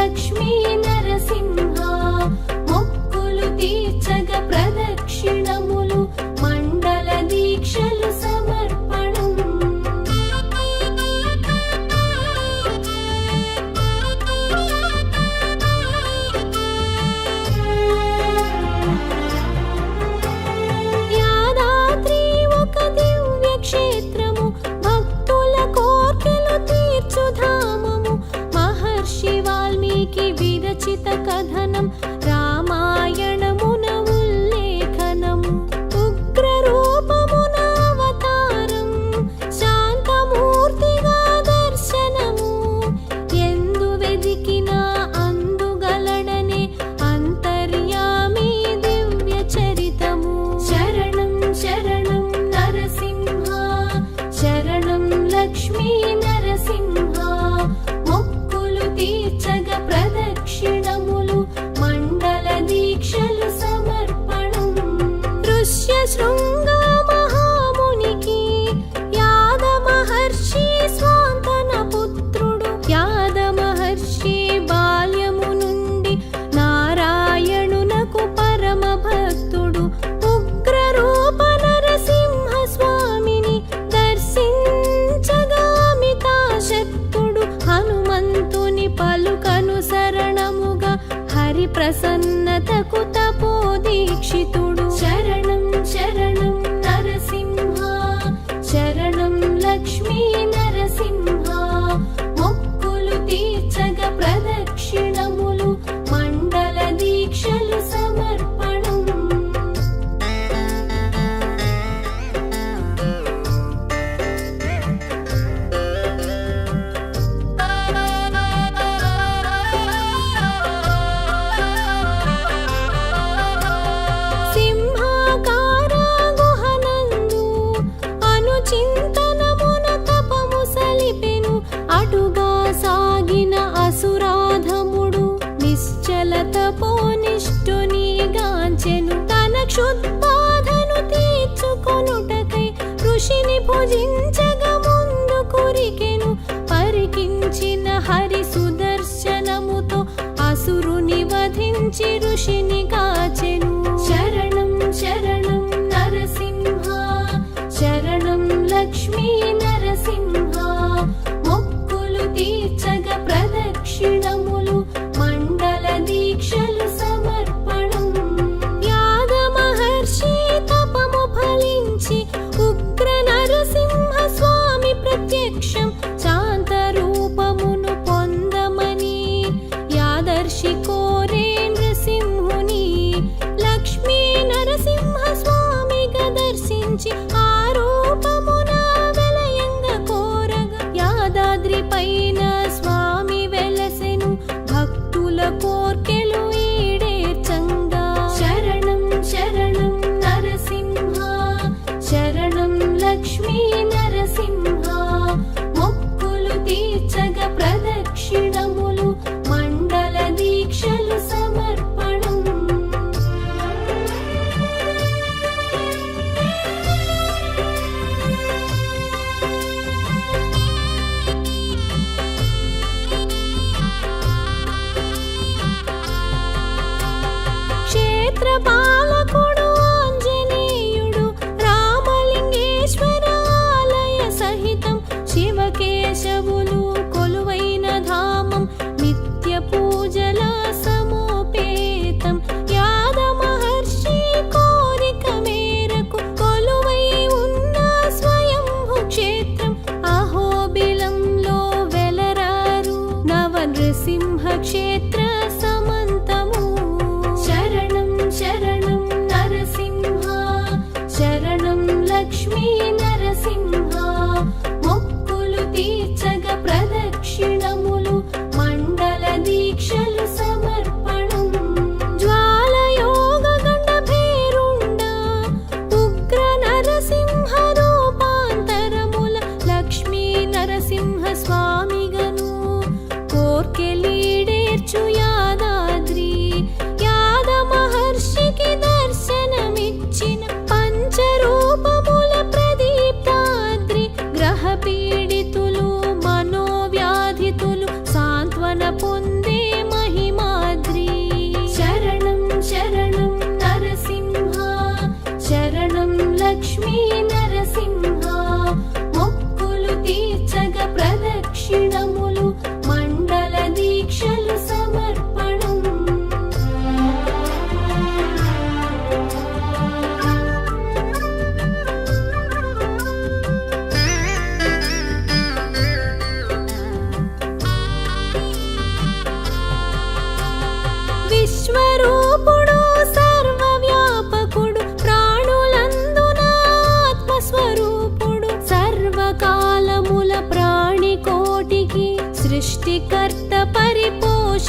లక్ష్మీ నరసింహ మొక్కులు తీర్చగ ప్రదక్షిణములు మండల దీక్షలు సమర్పణం. యాదాద్రి ఒక దివ్య క్షేత్రము భక్తుల కోర్కెలు తీర్చుధామము మహర్షి వాల్మీకి విరచిత కథనం రామాయణమున ఉల్లేఖనము ఉగ్ర రూపమున అవతారం శాంతమూర్తిగా దర్శనము ఎందు వెదికినా అందుగలడనే అంతర్యామి దివ్య చరితము. శరణం శరణం నరసింహ శరణం లక్ష్మీ నరసింహ మొక్కులు తీర్చగ ప్రదక్షిణములు మండల దీక్షలు సమర్పణం. దృశ్య శృంగ మహామునికి యాద మహర్షి స్వాంతన పుత్రుడు యాద మహర్షి బాల్యము నుండి నారాయణునకు పరమ భక్తుడు ఉగ్ర రూప నరసింహ స్వామిని దర్శించగామితాశక్తుడు హనుమంతుని పలుకను శరణముగా హరి ప్రసన్నతకు తపోదీక్షితుడు. శరణం శరణం నరసింహ శరణం లక్ష్మీ నరసింహ మొక్కులు తీర్చగ ప్రదక్షిణములు మండల దీక్షలు సమర్పణం. సింహాకార గుహనందు అనుచింతనమున తపము సలిపెను అటుగా సాగిన అసురాధముడు నిశ్చల తపోనిష్ఠుని గాంచెను తన క్షుద్బాధను తీర్చుకొనుటకై ఋషిని భుజించగ ముందు కురికెను పరికించిన హరి సుదర్శనముతో అసురుని వధించి ఋషిని కాచెను. శరణం శరణం నరసింహ శరణం లక్ష్మీ నరసింహ మొక్కులు తీర్చగ ప్రదక్షిణములు మండల దీక్షలు సమర్పణం. యాద మహర్షి తపము ఫలించి ఉగ్ర నరసింహ స్వామి ప్రత్యక్షం శాంత రూపమును పొందమని యాదర్శి కోరే నృసింహుని లక్ష్మీ నరసింహ స్వామిగా దర్శించి ఆ రూపమున వెలయంగ కోరగా యాదాద్రి పైన స్వామి వెలసెను భక్తుల కోర్కెలు ఈడేర్చంగా. శరణం శరణం నరసింహ శరణం లక్ష్మీ నరసింహ మొక్కులు తీర్చగ ప్రదక్షిణములు మండల దీక్షలు సమర్పణం. క్షేత్ర పాలకుడు ఆంజనేయుడు రామలింగేశ్వర ఆలయ సహితం శివకేశవులు కొలువైన ధామం నిత్య పూజల సమోపేతం యాద మహర్షి కోరిక మేరకు కొలువై ఉన్న స్వయంభు క్షేత్రం అహోబిలంలో వెలరారు నవ నృసింహ క్షేత్ర సమంతము. శరణం శరణం నరసింహ శరణం లక్ష్మీ నరసింహ మొక్కులు తీర్చగ ప్రదక్షిణములు మండల దీక్షలు సమర్పణం. జ్వాలయోగ గండ భేరుండ ఉగ్ర నరసింహ రూపాంతరముల లక్ష్మీ నరసింహ స్వామిగను కోర్కెలీడేర్చు విశ్వరూపుడు సర్వవ్యాపకుడు ప్రాణులందున ఆత్మస్వరూపుడు సర్వకాలముల ప్రాణికోటికి సృష్టికర్త పరిపోషకుడీతడు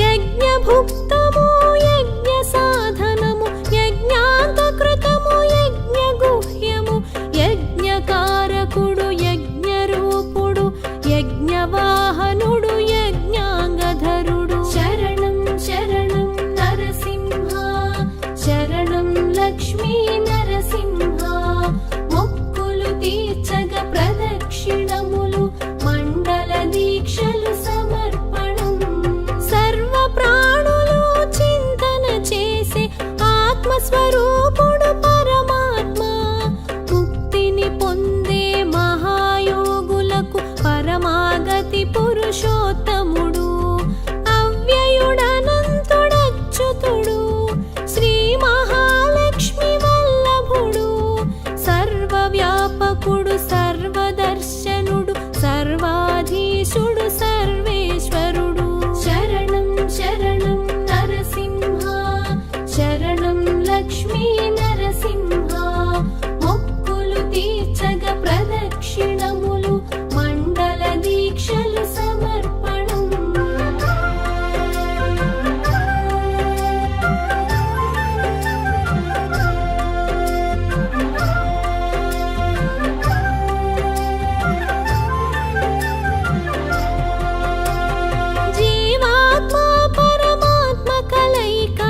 యజ్ఞభుక్తము యజ్ఞ సాధనము యజ్ఞాంతకృతము యజ్ఞ గుహ్యము యజ్ఞకారకుడు యజ్ఞరూపుడు యజ్ఞవాహనుడు యజ్ఞాంగధరుడు శరణం శరణం నరసింహ శరణం లక్ష్మీ నరసింహ మొక్కులు తీర్చగ ప్రదక్షిణములు మండల దీక్షలు సమర్పణం సర్వ ప్రాణులు చింతన చేసే ఆత్మస్వరూపుడు పరమాత్మ ముక్తిని పొందే మహాయోగులకు పరమాగతి పురుషోత్తముడు అవ్యయుడనంతుడచ్యుతుడు శ్రీ మహాలక్ష్మి వల్లభుడు సర్వవ్యాపకుడు సర్వదర్శనుడు సర్వాధీశుడు సర్వేశ్వరుడు శరణం శరణం నరసింహ శరణం లక్ష్మీ నరసింహ మొక్కులు తీర్చగ ప్రదక్షిణములు మండల దీక్షలు సమర్పణం జీవాత్మ పరమాత్మ కలయిక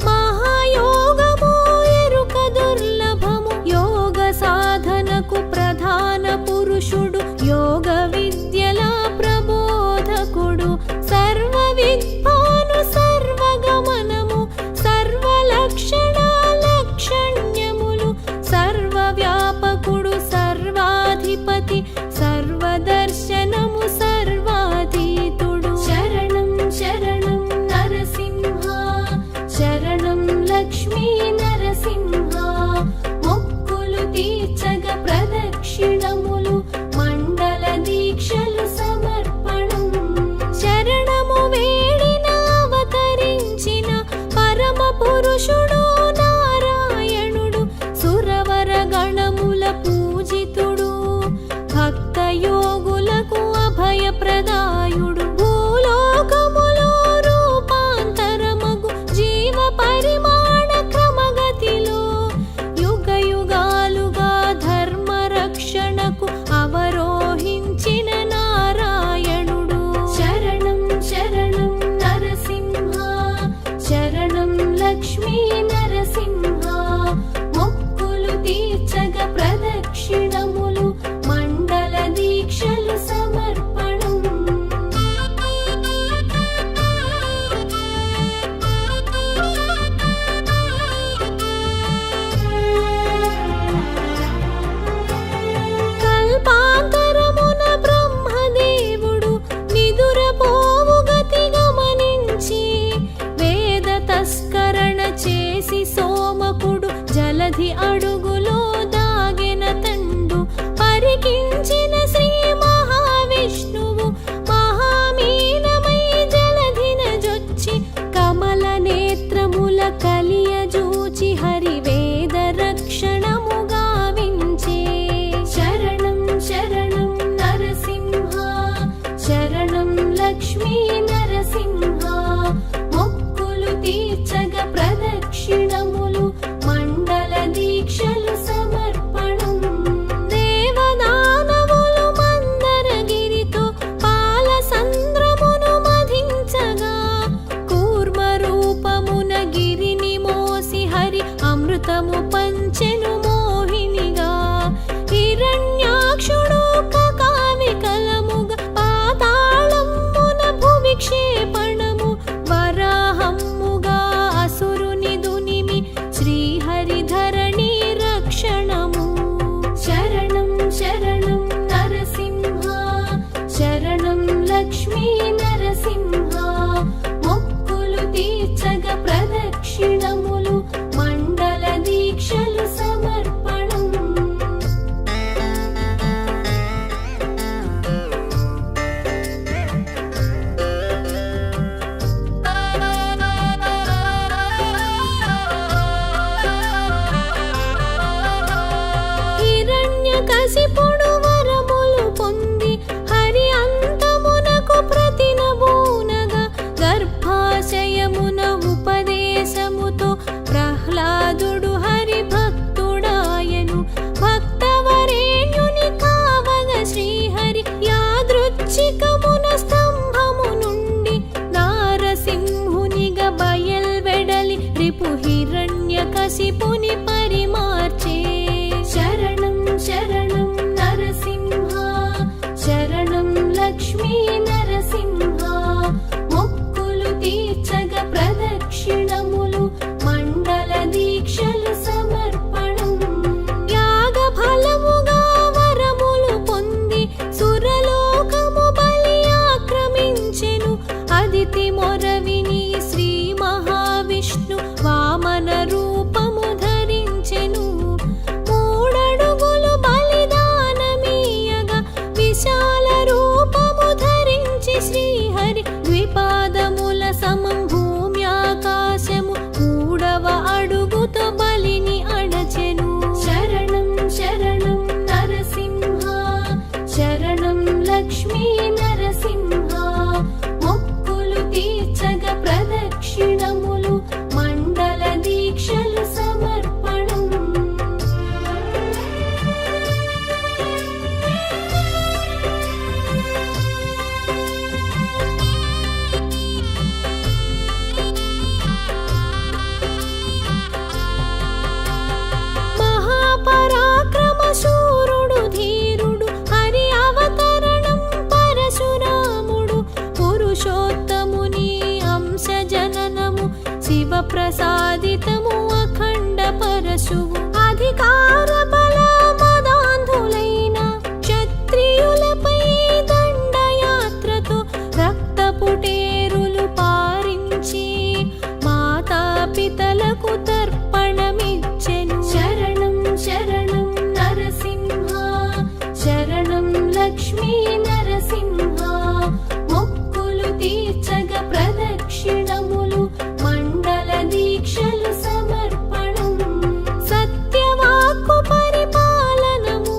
మహాయోగము ఎరుక దుర్లభము యోగ సాధనకు ప్రధాన పురుషుడు యోగ విద్యల ప్రబోధకుడు సర్వ విద్వాను సర్వగమనము సర్వలక్షణ లక్షణ్యములు సర్వవ్యాపకుడు సర్వాధిపతి సర్వదర్శనము సర్వాతీతుడు శరణం శరణం నరసింహ శరణం లక్ష్మీ నరసింహ మొక్కులు తీర్చగ ప్రదక్షిణములు మండల దీక్షలు సమర్పణం శరణము వేడిన అవతరించిన పరమ పురుషుడు నారాయణుడు సురవర గణముల పూజితుడు భక్త యోగులకు అభయప్రదాయుడు భూలోకములో రూపాంతరమగు జీవ పరిమాణ క్రమగతిలో యుగ యుగాలుగా ధర్మ రక్షణకు అవరోహించిన నారాయణుడు శరణం శరణం నరసింహ శరణం లక్ష్మీ నరసింహ మొక్కులు తీర్చగ ప్రదక్షిణములు మండల దీక్షలు సమర్పణం కల్పాంతరమున బ్రహ్మదేవుడు నిదురపోవు గతి గమనించి వేద తస్కరణ చేసి సోమకుడు జలధి అడుగులో దాగెన తండు పరికించిన శ్రీ మహావిష్ణువు మహామీనమై జలధిన జొచ్చి కమల నేత్రముల కలియజూచి హరి వేద రక్షణము గావించే శరణం శరణం నరసింహ శరణం లక్ష్మీ నరసింహ మొక్కులు తీర్చగ ప్రదక్షిణములు మండల దీక్షలు సమర్పణం దేవదానవులు మందరగిరితో పాలసంద్రమును మధించగా కూర్మ రూపమున గిరిని మోసి హరి అమృతము పంచెను మోహినిగా హిరణ్యాక్షుడు కకావికలముగా పాతాళమున భువి క్షేపణము వరాహమ్ముగా అసురుని దునిమి శ్రీహరిధరణి రక్షణము శరణం శరణం నరసింహ శరణం లక్ష్మీ నరసింహ మొక్కులు తీర్చగ ప్రదక్షిణములు మండల దీక్షలు సమర్పణం అదితి మొరవిని శ్రీ మహావిష్ణు వామన రూపము ధరించెను. మూడడుగులు బలిదానమీయగా విశాల రూపము ధరించి శ్రీహరి ద్విపాదముల సమం భూమి ఆకాశము మూడవ అడుగుతో బలిని అడచెను. శరణం శరణం నరసింహ, శరణం లక్ష్మీ నరసింహ, మొక్కులు తీర్చగ ప్రదక్షిణములు మండల దీక్షలు సమర్పణం. మహాపరాక్రమ శూరుడు ధీరుడు హరి అవతరణం పరశురాముడు, పురుషోత్తముని అంశ జననము శివ ప్రసాదితము అఖండ పరశువు. అధికార బల మదాంధులైన క్షత్రియులపై దండయాత్రతో రక్తపుటేరులు పారించి మాతాపితలకు తర్పణమిచ్చెను. శరణం శరణం నరసింహ, శరణం లక్ష్మీ నరసింహ, మొక్కులు తీర్చగ ప్రదక్షిణములు మండల దీక్షలు సమర్పణం. సత్యవాక్కు పరిపాలనము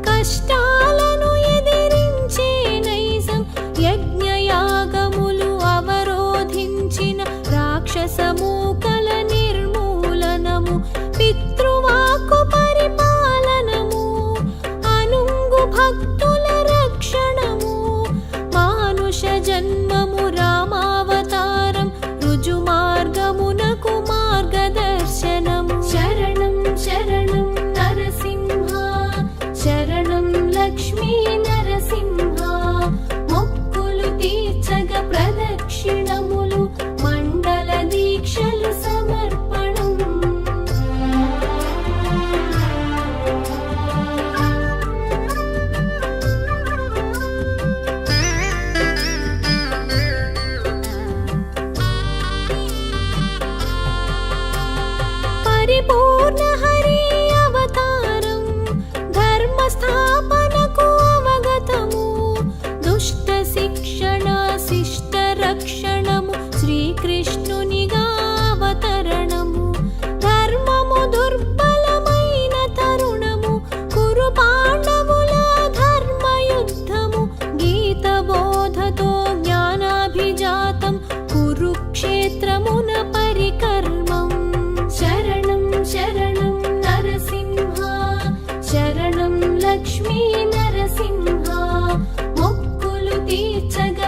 కష్టాలను ఎదిరించే నైజం, యజ్ఞయాగములు అవరోధించిన రాక్షసమూకల నిర్మూలనము, పితృవాక్కు పరిపాలనము అనుంగు భక్తుల రక్షణము, మానుష జన్మము రామావతారం రుజు మార్గమునకు మార్గదర్శనము. శరణం శరణం నరసింహ, శరణం లక్ష్మీ నరసింహ, మొక్కులు తీర్చగ ప్రదక్షిణములు మండల దీక్షలు సమర్పణం. పరిపూర్ణ హరి అవతారం ధర్మ స్థాపనకు అవగతము, దుష్ట శిక్షణ శిష్ట రక్షణము శ్రీకృష్ణునిగా అవతరణము. ధర్మము దుర్బలమైన తరుణము కురు పాండవుల ధర్మయుద్ధము, గీత బోధతో జ్ఞానాభిజాతం కురుక్షేత్రమున పరికర్మం. శరణం శరణం నరసింహ, శరణం లక్ష్మీ నరసింహ, మొక్కులు తీర్చగ